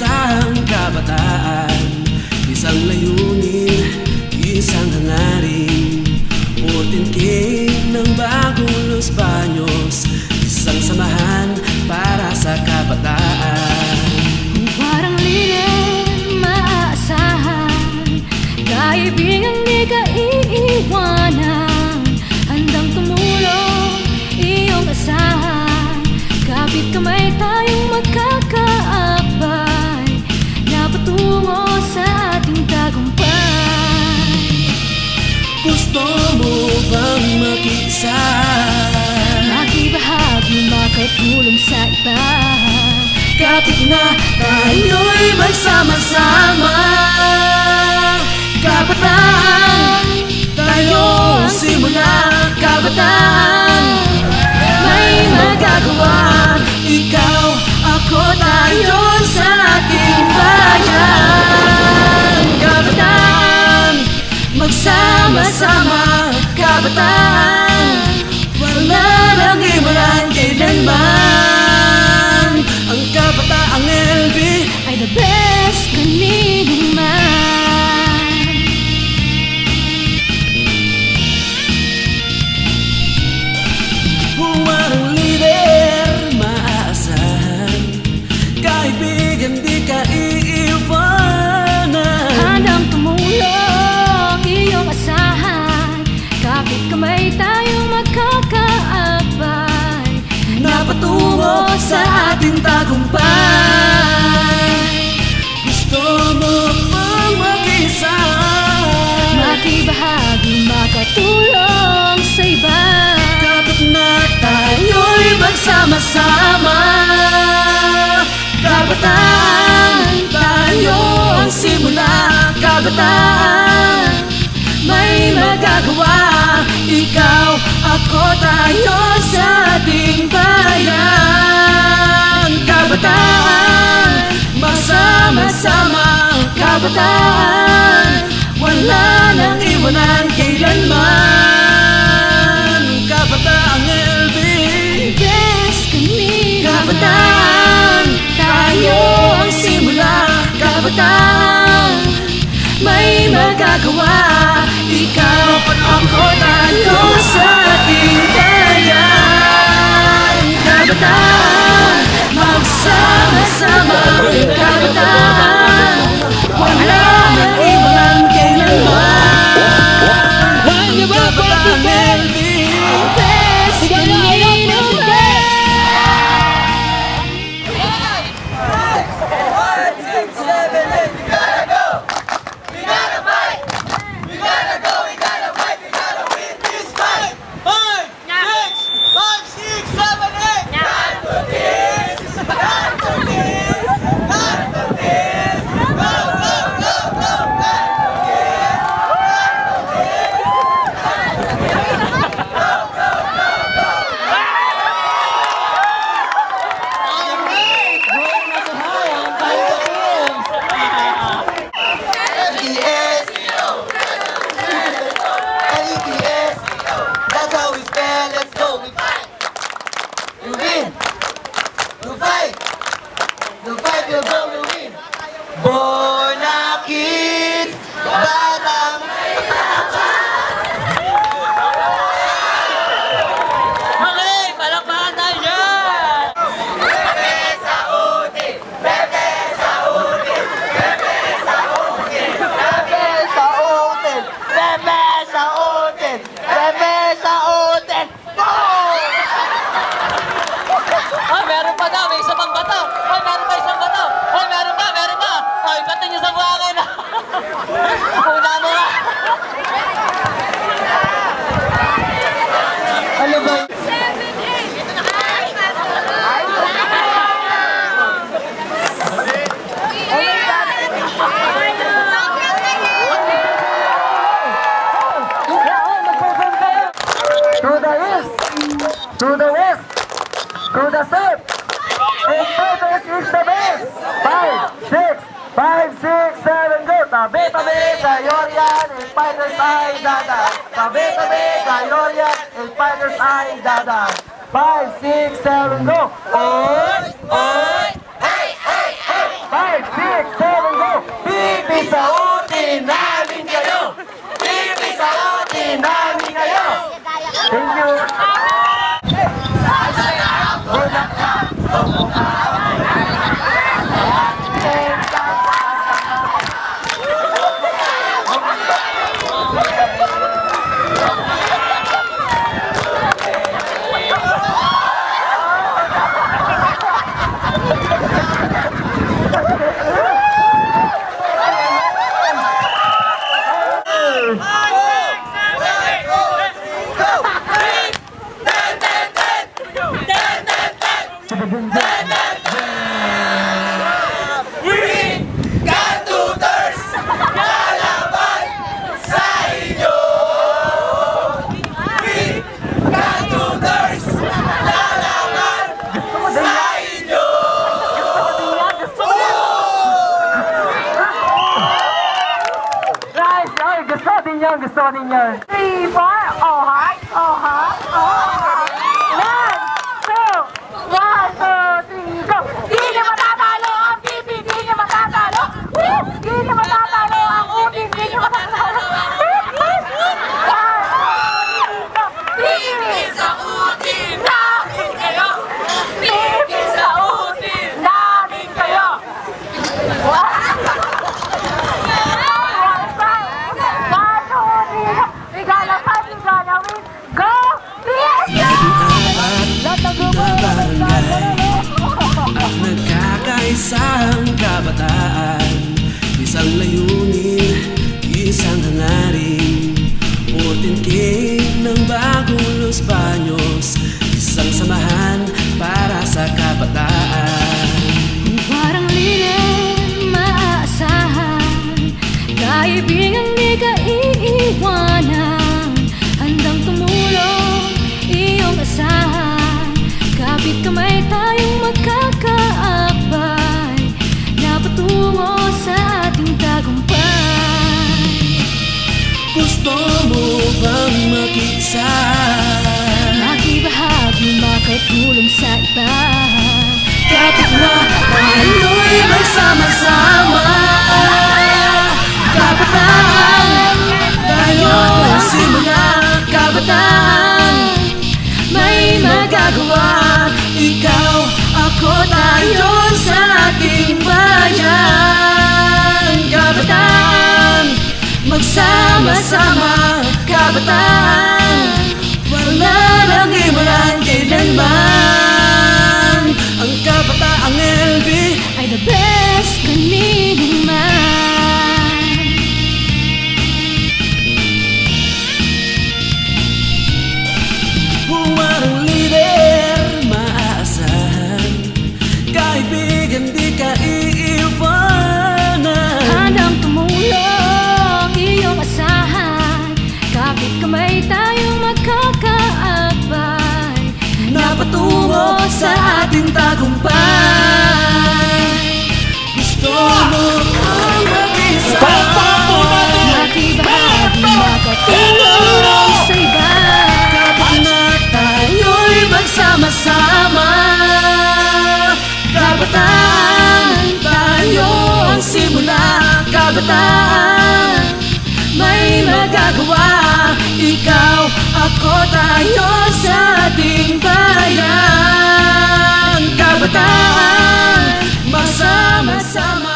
isang kabataan, isang layunin, isang hangarin, putingking ng bagong Los Baños, isang samahan para sa kabataan. Kung parang lilim maaasahan, kaibigang di ka iiwanan, handang tumulong iyong asahan, kapit kamay tayong magkakaakbay, napatungo sa ating tagumpay. Gusto mo bang makiisa? Makibahagi, makatulong sa iba. Kapit na tayo'y magsama-sama. Kabataan, tayo ang simula. Kabataan, may magagawa. Ikaw, ako, tayo sa ating bayan. Kabataan, magsama-sama. Kabataan, wala nang iwanan kailanman. Ang kabataang LB ay the best kanino man. Huwarang lider, maaasahan, kaibigan di ka iiwanan. Handang tumulong iyong asahan, kapit kamay tayong magkakaakbay, Napatungo sa ating tagumpay. Gusto mo bang mag-isa? makibahagi, makatulong sa iba. Kapit na tayo'y magsama-sama. Kabataan, tayo ang simula. Kabataan, may magagawa. Ikaw, ako, tayo sa ating bayan. Kabataan, magsama-sama. Kabataan, wala nang iwanan kailanman. Kabataang LB, Best kanino kabataan, tayo ang simula. Kabataan, may magagawa. Ikaw, ako, tayo sa ating bayan. Kabataan, magsama-sama. Kabataan, wala nang iwanan kailanman. Kabataang LB, Best kanino man. That's how we stand, let's go, we fight! You win! You fight! You fight, you go, you win! Bonakit! Batang Okay, palakpakan tayo dyan! Pepe sa uti! Pepe sa uti! Pepe sa uti! Pepe sa uti! Pepe sa uti! Pepe sa uti! Ay, meron pa daw, may isa pang bato! Ay, meron pa isang bato! Ay, meron pa, meron pa! Ay, bato niyo sa buhangin! Una mo nga! Ano ba? To the east, to the west, to the south. And fighters is the best. 5, 6, 5, 6, 7, go. Tabi-tabi, Dayorian, and fighters ay dadan. Tabi-tabi, Dayorian, and fighters ay dadan. 5, 6, 7, go. Oy, oy, hey, hey, hey. 5, 6, Pipisautin namin kayo! Pipisautin namin kayo! Thank you. Gatuters! Lalaban sa inyo! We Gatuters! Lalaban sa inyo! Guys, ay, gusto din yan, gusto din yan. 3, 4, oh ha, oh ha, oh ha. 1, 2, 1, 2, 3, go! Di niya matatalo ang pipi, di niya matatalo. Di niya matatalo ang utin, di niya matatalo. Pipi sa utin, namin kayo! Pipi sa utin, namin kayo! At nagkakaisang kabataan, isang layunin, isang hangarin, putinkin ng bagong Los Baños, isang samahan para sa kabataan. Parang lilim, maaasahan, kaibigan di ka iiwanan, handang tumulong, iyong asahan, kapit kamay tayong magkakaakbay, napatungo sa ating tagumpay. Gusto mo bang makiisa? Makibahagi, makatulong sa iba, Kapit na tayo'y magsama-sama. Kabataan, tayo ang simula. Kabataan, may magagawa. Ikaw, ako, tayo sa ating bayan. Kabataan, magsama-sama. Kabataan, wala nang iwanan kailanman. Ang kabataang LB ay the best kanino man. Huwarang lider, maaasahan, kaibigan di ka iiwanan. Handang tumulong, iyong asahan, kapit kamay tayong magkakaakbay, Napatungo sa ating tagumpay. Gusto mo ang mag-isa? makibahagi, makatulong sa iba. Kapag na tayo'y magsama-sama. Kabataan, tayo ang simula. Kabataan, may magagawa. Ikaw, ako, tayo sa ating bayan. Kabataan, magsama-sama.